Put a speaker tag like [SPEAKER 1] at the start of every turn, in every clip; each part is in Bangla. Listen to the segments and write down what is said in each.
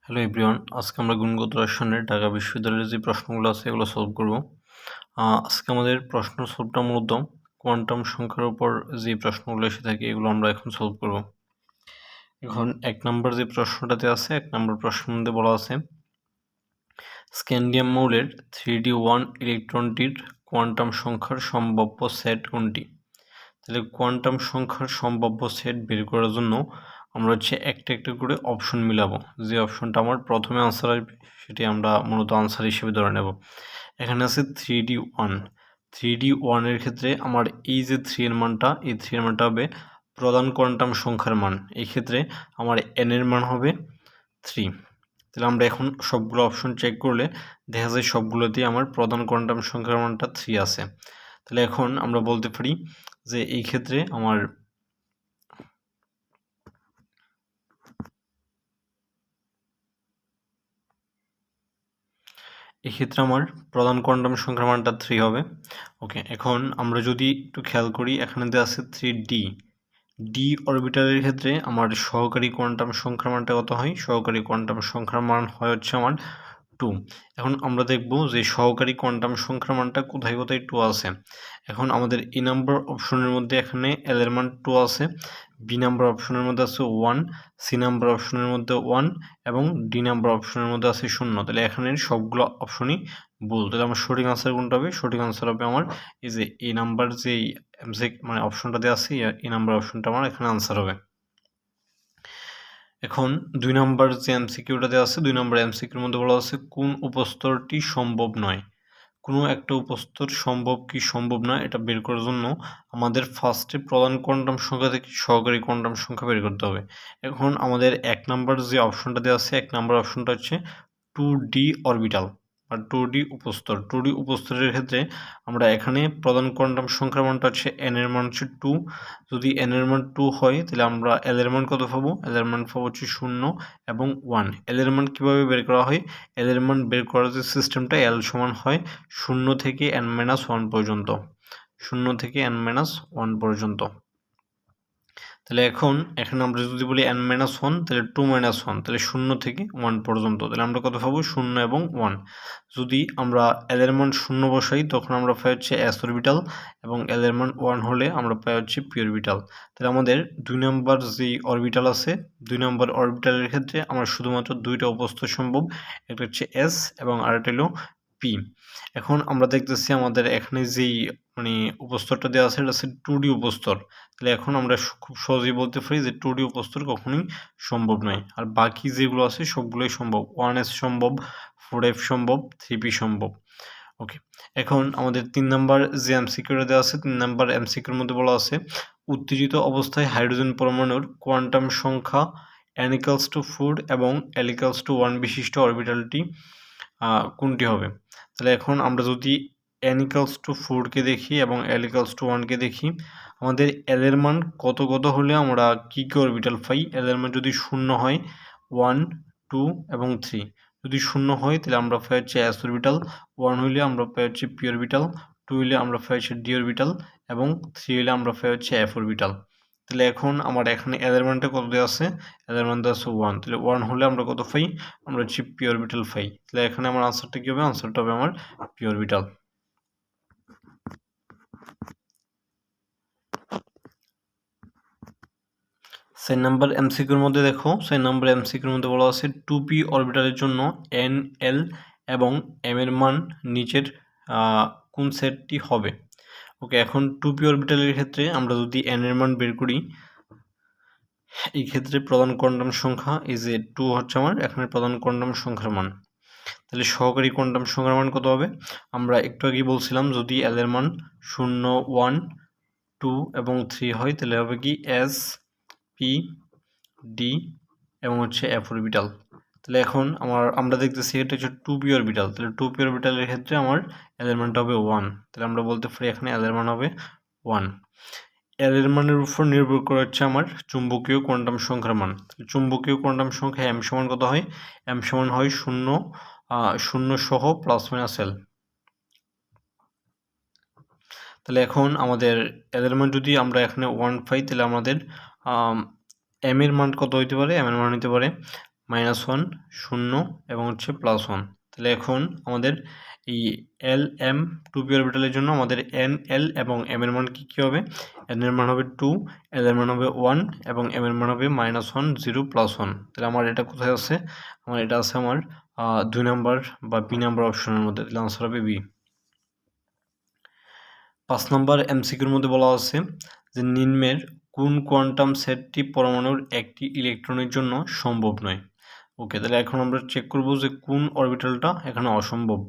[SPEAKER 1] হ্যালো এভরিওয়ান, আজকে আমরা গুণগত রসায়নের ঢাকা বিশ্ববিদ্যালয়ের যে প্রশ্নগুলো আছে এগুলো সলভ করব। আজকে আমাদের প্রশ্ন সলভটা মূলত কোয়ান্টাম সংখ্যার উপর যে প্রশ্নগুলো এসে থাকে এগুলো আমরা এখন সলভ করব। এখন 1 নম্বর যে প্রশ্নটাতে আছে, 1 নম্বর প্রশ্নের মধ্যে বলা আছে স্ক্যান্ডিয়াম মৌলের 3d1 ইলেকট্রনটির কোয়ান্টাম সংখ্যার সম্ভাব্য সেট কোনটি? তাহলে কোয়ান্টাম সংখ্যার সম্ভাব্য সেট বের করার জন্য আমরা একটা একটা করে অপশন মিলাবো। যে অপশনটা আমার প্রথমে আনসার আসবে সেটি আমরা মূলত আনসার হিসেবে ধরে নেব। এখানে আছে 3d1। 3d1 ক্ষেত্রে আমার এই যে 3 এর মানটা, এই 3 এর মানটা হবে প্রধান কোয়ান্টাম সংখ্যার মান। এই ক্ষেত্রে আমার n এর মান হবে 3। তাহলে আমরা এখন সবগুলো অপশন চেক করলে দেখা যায় সবগুলোতেই আমার প্রধান কোয়ান্টাম সংখ্যার মানটা 3 আছে। তাহলে এখন আমরা বলতে পারি যে এই ক্ষেত্রে আমার প্রধান কোয়ান্টাম সংখ্যার মানটা 3 হবে। ওকে, এখন আমরা যদি একটু খেয়াল করি, এখানে দেওয়া আছে 3d। ডি অরবিটালের ক্ষেত্রে আমার সহকারী কোয়ান্টাম সংখ্যার মানটা কত হয়? সহকারী কোয়ান্টাম সংখ্যার মান হয় হচ্ছে আমার 2। এখন আমরা দেখব যে সহকারী কোয়ান্টাম সংখ্যার মানটা কোথায় কোথায় 2 আছে। এখন আমাদের এ নাম্বার অপশনের মধ্যে এখানে এল এর মান 2 আছে, বি নাম্বার অপশনের মধ্যে আছে 1, সি নাম্বার অপশনের মধ্যে 1 এবং ডি নাম্বার অপশনের মধ্যে আছে 0। তাহলে এখানে সবগুলো অপশনই ভুল। তাহলে আমার সঠিক আনসার কোনটা হবে? সঠিক আনসার হবে আমার এই যে এ নাম্বার যে এমসিকিউ মানে অপশনটা দেওয়া আছে, এ নাম্বার অপশনটা আমার এখানে আনসার হবে। এখন 2 নাম্বার যে এমসিকিউটা দেওয়া আছে, 2 নাম্বার এমসিকিউর মধ্যে বলা আছে কোন উপস্তরটি সম্ভব নয়? কোনো একটা উপস্তর সম্ভব কি সম্ভব নয় এটা বের করার জন্য আমাদের ফার্স্টে প্রধান কোয়ান্টাম সংখ্যা থেকে সহকারী কোয়ান্টাম সংখ্যা বের করতে হবে। এখন আমাদের 1 নাম্বার যে অপশনটা দেওয়া আছে, 1 নাম্বার অপশনটা হচ্ছে 2d অরবিটাল আর 2d উপস্তর। 2d উপস্তরের ক্ষেত্রে আমরা এখানে প্রধান কোয়ান্টাম সংখ্যার মানটা হচ্ছে n এর মান হচ্ছে 2। যদি n এর মান 2 হয় তাহলে আমরা l এর মান কত পাবো? l এর মান পাবো হচ্ছে 0 এবং 1। l এর মান কিভাবে বের করা হয়? l এর মান বের করার যে সিস্টেমটা, l সমান হয় 0 থেকে n-1 পর্যন্ত। 0 থেকে n-1 পর্যন্ত। তাহলে এখন এখানে আমরা যদি বলি n-1 তাহলে 2-1 তাহলে 0 থেকে 1 পর্যন্ত। তাহলে আমরা কত পাবো? 0 এবং 1। যদি আমরা l এর মান 0 বসাই তখন আমরা পাই হচ্ছে s অরবিটাল এবং l এর মান 1 হলে আমরা পাই হচ্ছে p অরবিটাল। তাহলে আমাদের 2 নম্বর যে অরবিটাল আছে, 2 নম্বর অরবিটালের ক্ষেত্রে আমার শুধুমাত্র দুইটা উপস্তর সম্ভব, একটা হচ্ছে s এবং আরেকটা হলো p। এখন আমরা দেখতেছি আমাদের এখানে যেই উপস্তরটা দেওয়া আছে এটা হচ্ছে 2d উপস্তর। তাহলে এখন আমরা খুব সহজেই বলতে পারি যে 2d উপস্তর কখনোই সম্ভব নয়। আর বাকি যেগুলো আছে সবগুলোই সম্ভব। 1s সম্ভব, 4f সম্ভব, 3p সম্ভব। ওকে, এখন আমাদের 3 নাম্বার যে এমসিকিউটা দেওয়া আছে, 3 নাম্বার এমসিকিউর মধ্যে বলা আছে উত্তেজিত অবস্থায় হাইড্রোজেন পরমাণুর কোয়ান্টাম সংখ্যা n = 4 এবং l = 1 বিশিষ্ট অরবিটালটি কোনটি হবে? তাহলে এখন আমরা যদি n = 4 কে দেখি এবং l = 1 কে দেখি, আমাদের l এর মান কত হলে আমরা কি অরবিটাল পাই? l এর মান যদি 0 হয় 1, 2 এবং 3। যদি 0 হয় তাহলে আমরা পাই হচ্ছে s অরবিটাল, 1 হইলে আমরা পাই হচ্ছে p অরবিটাল, 2 হইলে আমরা পাই হচ্ছে d অরবিটাল এবং 3 হইলে আমরা পাই হচ্ছে f অরবিটাল। তাহলে এখন আমার এখানে l এর মানটা কত দেওয়া আছে? l এর মান দেওয়া আছে 1। তাহলে 1 হলে আমরা কত পাই? আমরা হচ্ছে p অরবিটাল পাই। তাহলে এখানে আমার আনসারটা কি হবে? আনসারটা হবে আমার p অরবিটাল। সেন নাম্বার এমসিকিউর মধ্যে দেখো, সেন নাম্বার এমসিকিউর মধ্যে বলা আছে 2p অরবিটালের জন্য n, l এবং m এর মান নিচের কোন সেটটি হবে? ওকে, এখন 2p অরবিটালের ক্ষেত্রে আমরা যদি n এর মান বের করি, এই ক্ষেত্রে প্রধান কোয়ান্টাম সংখ্যা এই যে 2 হচ্ছে আমার এখানে প্রধান কোয়ান্টাম সংখ্যার মান। তাহলে সহকারী কোয়ান্টাম সংখ্যার মান কত হবে? আমরা একটু আগেই বলছিলাম যদি l এর মান 0, 1, 2 এবং 3 হয় তাহলে হবে কি s, p, d এবং হচ্ছে f অরবিটাল। তাহলে এখন আমরা দেখতেছি এটা হচ্ছে 2p অরবিটাল। তাহলে 2p অরবিটালের ক্ষেত্রে আমার l এর মানটা হবে 1। তাহলে আমরা বলতে পারি এখানে l এর মান হবে 1। l এর মানের উপর নির্ভর করে হচ্ছে আমার চুম্বকীয় কোয়ান্টাম সংখ্যার মান। চুম্বকীয় কোয়ান্টাম সংখ্যা m সমান কত হয়? m সমান হয় 0 সহ +-l। তাহলে এখন আমাদের l এর মান যদি আমরা এখানে 1 পাই তাহলে আমাদের m এর মান কত হইতে পারে? m এর মান হইতে পারে -1 0 এবং হচ্ছে +1। তাহলে এখন আমাদের এই এল এম 2p অরবিটালের জন্য আমাদের n l এবং m এর মান কি হবে? n এর মান হবে 2, l এর মান হবে 1 এবং m এর মান হবে -1 0 +1। তাহলে আমার এটা কোথায় আছে? আমার এটা আছে আমার 2 নাম্বার বা বি নাম্বার অপশনের মধ্যে। তাহলে আনসার হবে বি। 5 নম্বর এমসিকিউর মধ্যে বলা আছে যে নিম্নের কোন কোয়ান্টাম সেটটি পরমাণুর একটি ইলেকট্রনের জন্য সম্ভব নয়। ওকে, তাহলে এখন আমরা চেক করব যে কোন অরবিটালটা এখানে অসম্ভব।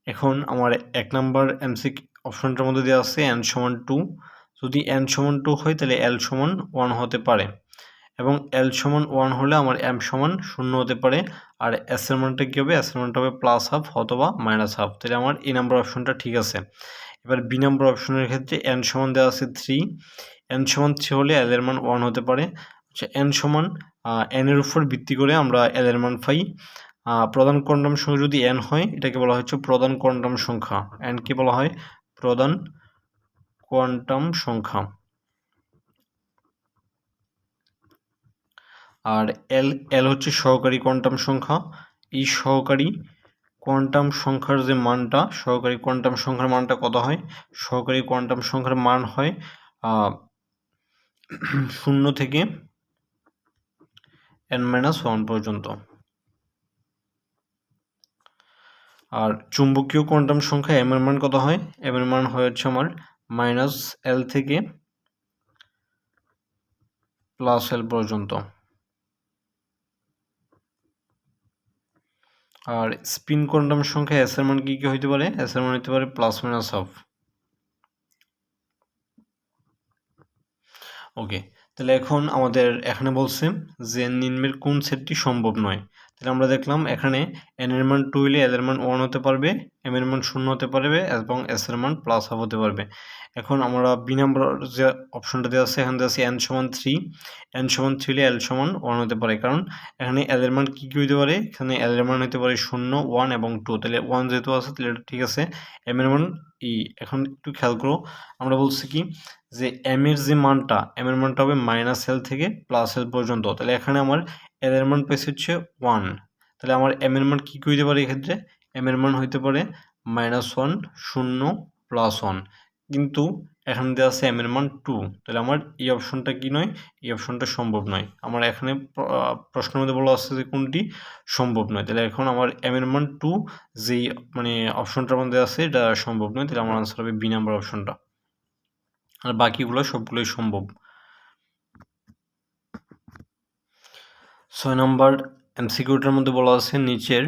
[SPEAKER 1] এখন আমার 1 নাম্বার অপশনটার মধ্যে দেওয়া আছে n সমান 2। যদি n সমান 2 হয় তাহলে l সমান 1 হতে পারে এবং l সমান 1 হলে আমার m সমান 0 হতে পারে। আর s এর মানটা কী হবে? s এর মানটা হবে +হাফ অথবা -হাফ। তাহলে আমার এই নাম্বার অপশনটা ঠিক আছে। এবার বি নাম্বার অপশনের ক্ষেত্রে n সমান দেওয়া আছে 3। n সমান 3 হলে l এর মান 1 হতে পারে। আচ্ছা, n সমান n এর উপর ভিত্তি করে আমরা l এর মান পাই। প্রধান কোয়ান্টাম সংখ্যা যদি n হয় এটাকে বলা হচ্ছে প্রধান কোয়ান্টাম সংখ্যা। n কে বলা হয় প্রধান কোয়ান্টাম সংখ্যা। আর l হচ্ছে সহকারী কোয়ান্টাম সংখ্যা। এই সহকারী কোয়ান্টাম সংখ্যার যে মানটা, সহকারী কোয়ান্টাম সংখ্যার মানটা কত হয়? সহকারী কোয়ান্টাম সংখ্যার মান হয় 0 থেকে n-1 পর্যন্ত। আর চুম্বকীয় কোয়ান্টাম সংখ্যা m এর মান কত হয়? m এর মান হয় হচ্ছে আমার -l থেকে +l পর্যন্ত। আর স্পিন কোয়ান্টাম সংখ্যা s এর মান কি হইতে পারে? s এর মান হইতে পারে +-হাফ। ওকে, তাহলে এখন আমাদের এখানে বলছে যে নিম্নের কোন সেটটি সম্ভব নয়। তাহলে আমরা দেখলাম এখানে n এর মান 2 হলে l এর মান 1 হতে পারবে, m এর মান 0 হতে পারবে এবং s এর মান +হাফ হতে পারবে। এখন আমরা বি নাম্বার যে অপশনটা দেওয়া আছে এখানে দেওয়া আছে n সমান 3। n সমান 3 হলে l সমান 1 হতে পারে, কারণ এখানে l এর মান কি হতে পারে? এখানে l এর মান হতে পারে 0, 1 এবং 2। তাহলে 1 যেহেতু আছে তাহলে এটা ঠিক আছে। m এর মান এখন একটু খেয়াল করো, আমরা বলছি কি যে m এর যে মানটা, m এর মানটা হবে -l থেকে +l পর্যন্ত। তাহলে এখানে আমার l এর মান পেয়েছি হচ্ছে 1। তাহলে আমার m এর মান কি হইতে পারে এক্ষেত্রে? m এর মান হইতে পারে -1 0 +1। কিন্তু এখানে দেওয়া আছে m এর মান 2। তাহলে আমার এই অপশনটা কি নয়? এই অপশনটা সম্ভব নয়। আমার এখানে প্রশ্নের মধ্যে বলা আছে যে কোনটি সম্ভব নয়। তাহলে এখন আমার m এর মান 2 যেই মানে অপশনটার মধ্যে আছে এটা সম্ভব নয়। তাহলে আমার আনসার হবে বি নাম্বার অপশনটা। আর বাকিগুলো সবগুলোই সম্ভব। 6 নম্বর এমসিকিউটার মধ্যে বলা আছে নিচের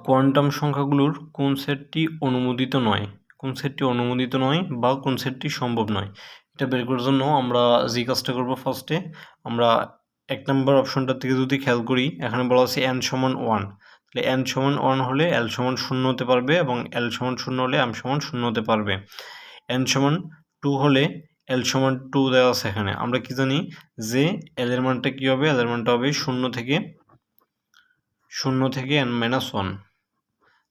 [SPEAKER 1] কোয়ান্টাম সংখ্যাগুলোর কোন সেটটি অনুমোদিত নয়? কোন সেটটি অনুমোদিত নয় বা কোন সেটটি সম্ভব নয়? এটা বের করার জন্য আমরা যে কাজটা করব, ফার্স্টে আমরা 1 নম্বর অপশনটার থেকে যদি খেয়াল করি, এখানে বলা আছে n সমান 1। তাহলে n সমান 1 হলে l সমান 0 হতে পারবে এবং l সমান 0 হলে m সমান 0 হতে পারবে। n সমান 2 হলে l সমান 2 দেওয়া আছে এখানে। আমরা কি জানি যে l এর মানটা কি হবে? l এর মানটা হবে 0 থেকে n-1।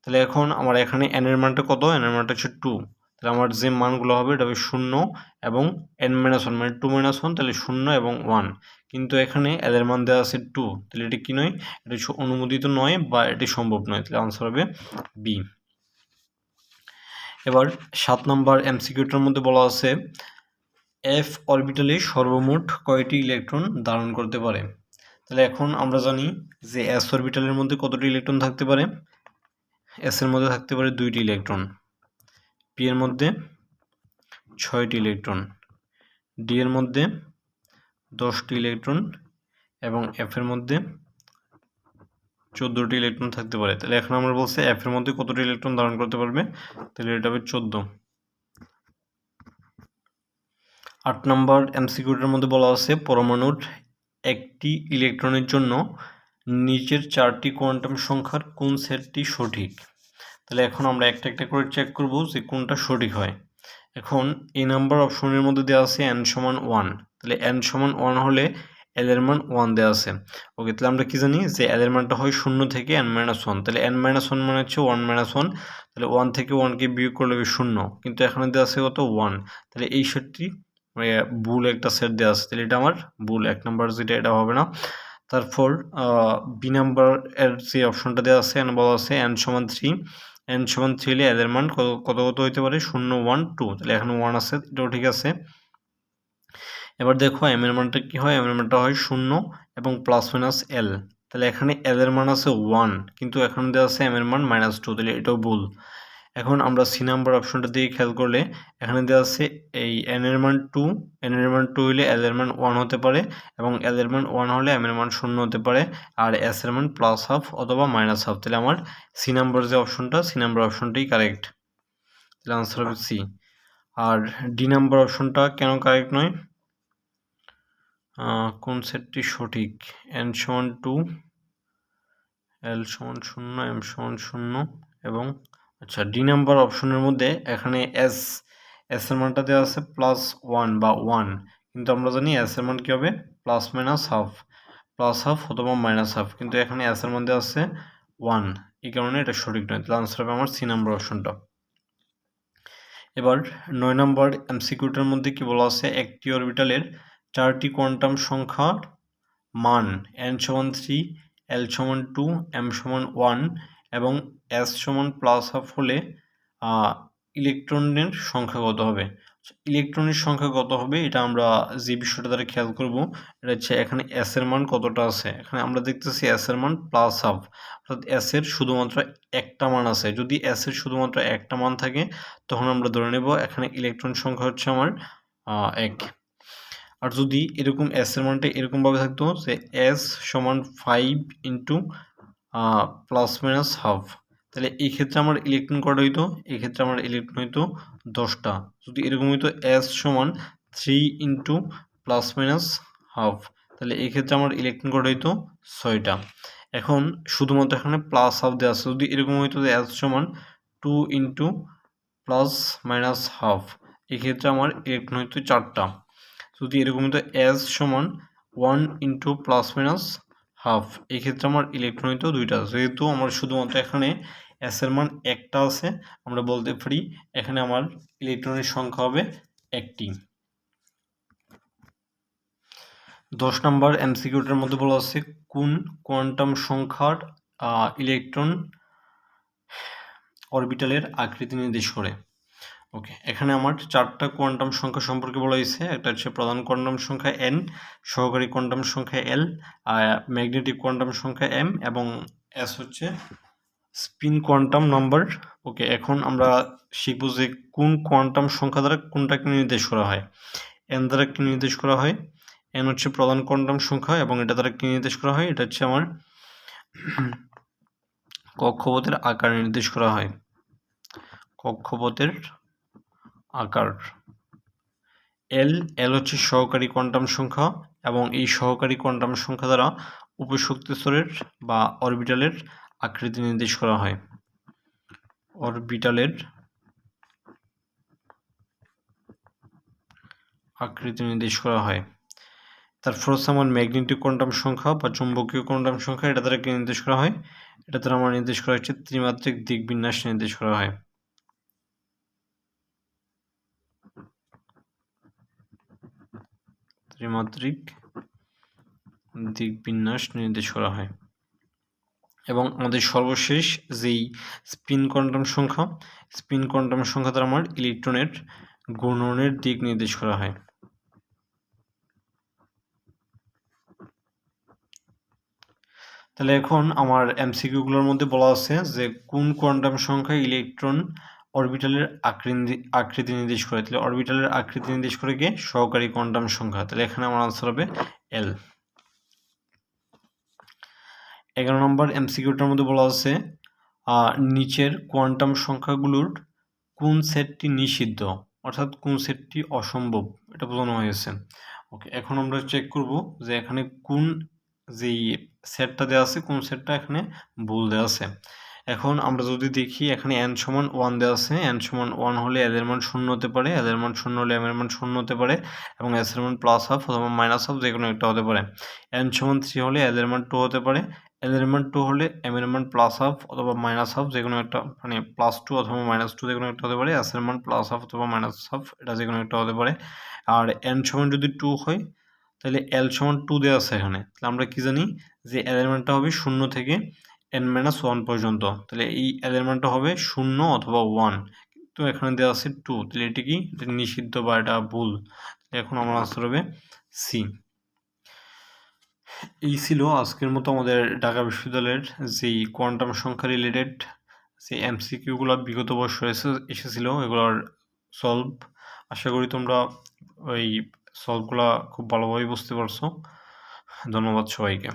[SPEAKER 1] তাহলে এখন আমার এখানে n এর মানটা কত? n এর মানটা হচ্ছে 2। তাহলে আমার যে মানগুলো হবে এটা হবে 0 এবং n-1 মানে 2-1, তাহলে 0 এবং 1। কিন্তু এখানে l এর মান দেওয়া আছে 2। তাহলে এটা কি নয়? এটা অনুমোদিত নয় বা এটি সম্ভব নয়। তাহলে আনসার হবে বি। এবার 7 নম্বর এমসিকিউটার মধ্যে বলা আছে f অরবিটালে সর্বমোট কয়টি ইলেকট্রন ধারণ করতে পারে? তাহলে এখন আমরা জানি যে s অরবিটালের মধ্যে কতটি ইলেকট্রন থাকতে পারে? s এর মধ্যে থাকতে পারে 2টি ইলেকট্রন, p এর মধ্যে 6টি ইলেকট্রন, d এর মধ্যে 10টি ইলেকট্রন এবং f এর মধ্যে 14টি ইলেকট্রন থাকতে পারে। তাহলে এখন আমরা বলছি f এর মধ্যে কতটি ইলেকট্রন ধারণ করতে পারবে? তাহলে এটা হবে 14। 8 নম্বর এমসিকিউটার মধ্যে বলা আছে পরমাণুর একটি ইলেকট্রনের জন্য নিচের 4টি কোয়ান্টাম সংখ্যার কোন সেটটি সঠিক? তাহলে এখন আমরা একটা একটা করে চেক করব যে কোনটা সঠিক হয়। এখন এই নাম্বার অপশনের মধ্যে দেওয়া আছে n সমান 1। তাহলে n সমান 1 হলে l এর মান 1 দেওয়া আছে। ওকে, তাহলে আমরা কি জানি যে l এর মানটা হয় 0 থেকে n-1। তাহলে n-1 মানে হচ্ছে 1-1। তাহলে 1 থেকে 1কে বিয়োগ করলে হবে 0। কিন্তু এখানে দেওয়া আছে কত? 1। তাহলে এই সেটটি ভুল একটা সেট দেওয়া আছে। তাহলে এটা আমার ভুল। 1 নাম্বার যেটা এটা হবে না। তারপর বি নাম্বার এর যে অপশনটা দেওয়া আছে এখানে বলা আছে n সমান 3, n সমান 3 হলে এদের মান কত হতে পারে 0 1 2, তাহলে এখানে 1 আছে, এটাও ঠিক আছে। এবার দেখো m এর মানটা কি হয়, m এর মানটা হয় 0 এবং প্লাস মাইনাস l, তাহলে এখানে l এর মান আছে 1 কিন্তু এখানে দেওয়া আছে m এর মান -2, তাহলে এটাও ভুল। এখন আমরা সি নাম্বার অপশনটা দিয়ে খেয়াল করলে এখানে দেওয়া আছে এই n এর মান 2, n এর মান 2 হলে l এর মান 1 হতে পারে এবং l এর মান 1 হলে m এর মান 0 হতে পারে আর s এর মান +হাফ অথবা -হাফ, তাহলে আমার সি নাম্বার যে অপশনটা, সি নাম্বার অপশনটাই কারেক্ট, তাহলে আনসার হবে সি। আর ডি নাম্বার অপশনটা কেন কারেক্ট নয়, কোন সেটটি সঠিক, n সমান 2, l সমান 0, m সমান 0 এবং আচ্ছা ডি নাম্বার অপশনের মধ্যে এখানে এস এর মানটা দেওয়া আছে +1 বা 1, কিন্তু আমরা জানি এস এর মান কি হবে +হাফ অথবা -হাফ, কিন্তু এখানে এস এর মান দেওয়া আছে 1, এই কারণে এটা সঠিক নয়, তাহলে আনসার হবে আমার সি নাম্বার অপশনটা। এবার 9 নম্বর এমসিকিউটার মধ্যে কি বলা আছে, একটি অরবিটালের 4টি কোয়ান্টাম সংখ্যার মান n সমান 3, l সমান 2, m সমান 1 এবং s সমান +হাফ হলে ইলেকট্রনের সংখ্যা কত হবে। ইলেকট্রনের সংখ্যা কত হবে এটা আমরা যে বিষয়টা দ্বারা খেয়াল করব, এটা হচ্ছে এখানে s এর মান কতটা আছে, এখানে আমরা দেখতেছি s এর মান +হাফ, অর্থাৎ s এর শুধুমাত্র একটা মান আছে। যদি s এর শুধুমাত্র একটা মান থাকে তখন আমরা ধরে নেব এখানে ইলেকট্রন সংখ্যা হচ্ছে আমার 1। আর যদি এরকম s এর মানটা এরকমভাবে থাকতো যে s সমান 5 ইন্টু +-হাফ, তাহলে এই ক্ষেত্রে আমার ইলেকট্রন কটা হইতো, এই ক্ষেত্রে আমার ইলেকট্রন হইতো 10টা। যদি এরকম হইতো s সমান 3 ইন্টু +-হাফ, তাহলে এই ক্ষেত্রে আমার ইলেকট্রন কটা হইতো 6টা। এখন শুধুমাত্র এখানে +হাফ দেওয়া আছে, যদি এরকম হইতো যে s সমান 2 ইন্টু +-হাফ, এই ক্ষেত্রে আমার ইলেকট্রন হইতো 4টা। যদি এরকম হতো s সমান 1 ইন্টু +-হাফ, এই ক্ষেত্রে আমার ইলেকট্রন হইতো 2টা। যেহেতু আমার শুধুমাত্র এখানে s এর মান একটা আছে, আমরা বলতে পারি এখানে আমার ইলেকট্রনের সংখ্যা হবে একটি। 10 নম্বর এমসিকিউটার মধ্যে বলা আছে কোন কোয়ান্টাম সংখ্যার ইলেকট্রন অরবিটালের আকৃতি নির্দেশ করে। ওকে, এখানে আমার 4টা কোয়ান্টাম সংখ্যা সম্পর্কে বলা হয়েছে, একটা হচ্ছে প্রধান কোয়ান্টাম সংখ্যা n, সহকারী কোয়ান্টাম সংখ্যা l, ম্যাগনেটিক কোয়ান্টাম সংখ্যা m এবং s হচ্ছে স্পিন কোয়ান্টাম নাম্বার। ওকে, এখন আমরা শিখব যে কোন কোয়ান্টাম সংখ্যা দ্বারা কোনটাকে নির্দেশ করা হয়। n দ্বারা কি নির্দেশ করা হয়, n হচ্ছে প্রধান কোয়ান্টাম সংখ্যা এবং এটা দ্বারা কি নির্দেশ করা হয়, এটা হচ্ছে আমার কক্ষপথের আকার নির্দেশ করা হয়, কক্ষপথের আকার। l হচ্ছে সহকারী কোয়ান্টাম সংখ্যা এবং এই সহকারী কোয়ান্টাম সংখ্যা দ্বারা উপশক্তি স্তরের বা অরবিটালের আকৃতি নির্দেশ করা হয়, অরবিটালের আকৃতি নির্দেশ করা হয়। তারপর হচ্ছে আমার ম্যাগনেটিক কোয়ান্টাম সংখ্যা বা চুম্বকীয় কোয়ান্টাম সংখ্যা, এটা দ্বারা কি নির্দেশ করা হয়, এটা দ্বারা আমার নির্দেশ করা হচ্ছে ত্রিমাত্রিক দিকবিন্যাস নির্দেশ করা হয়। ত্রিমাত্রিক দিকবিন্যাস নির্দেশ করা হয়। এবং আমাদের সর্বশেষ যেই স্পিন কোয়ান্টাম সংখ্যা, স্পিন কোয়ান্টাম সংখ্যা দ্বারা আমার ইলেকট্রনের ঘূর্ণনের দিক নির্দেশ করা হয়। তাহলে এখন আমার এমসিকিউগুলোর মধ্যে বলা আছে যে কোন কোয়ান্টাম সংখ্যা ইলেকট্রন অরবিটালের আকৃতি নির্দেশ করে, তাহলে অরবিটালের আকৃতি নির্দেশ করে কে, সহকারী কোয়ান্টাম সংখ্যা, তাহলে এখানে আমার আনসার হবে এল। 11 নম্বর এমসিকিউটার মধ্যে বলা আছে নিচের কোয়ান্টাম সংখ্যাগুলোর কোন সেটটি নিষিদ্ধ, অর্থাৎ কোন সেটটি অসম্ভব, এটা বোঝানো হয়েছে। ওকে, এখন আমরা চেক করব যে এখানে কোন যেই সেটটা দেওয়া আছে কোন সেটটা এখানে ভুল দেওয়া আছে। এখন আমরা যদি দেখি এখানে n সমান 1 দেওয়া আছে, n সমান 1 হলে l এর মান 0 হতে পারে, l এর মান 0 হলে m এর মান 0 হতে পারে এবং s এর মান +হাফ অথবা -হাফ যে কোনো একটা হতে পারে। n সমান 3 হলে l এর মান 2 হতে পারে, l এর মান 2 হলে m এর মান +হাফ অথবা -হাফ যে কোনো একটা, মানে +2 অথবা -2 যে কোনো একটা হতে পারে, s এর মান +হাফ অথবা -হাফ এটা যে কোনো একটা হতে পারে। আর n সমান যদি 2 হয় তাহলে L সমান 2 দেওয়া আছে এখানে। তাহলে আমরা কি জানি যে L এর মানটা হবে 0 থেকে n-1 পর্যন্ত। তাহলে এই L এর মানটা হবে 0 অথবা 1, কিন্তু এখানে দেওয়া আছে 2, তাহলে এটি কি? এটা নিষিদ্ধ বা এটা ভুল। এখন আমার আনসার হবে সি। এই ছিল আজকের মতো আমাদের ঢাকা বিশ্ববিদ্যালয়ের যেই কোয়ান্টাম সংখ্যা রিলেটেড যে এমসিকিউগুলো বিগত বর্ষ এসেছিল এগুলোর সলভ। আশা করি তোমরা ওই সলভগুলা খুব ভালোভাবে বুঝতে পারছো। ধন্যবাদ সবাইকে।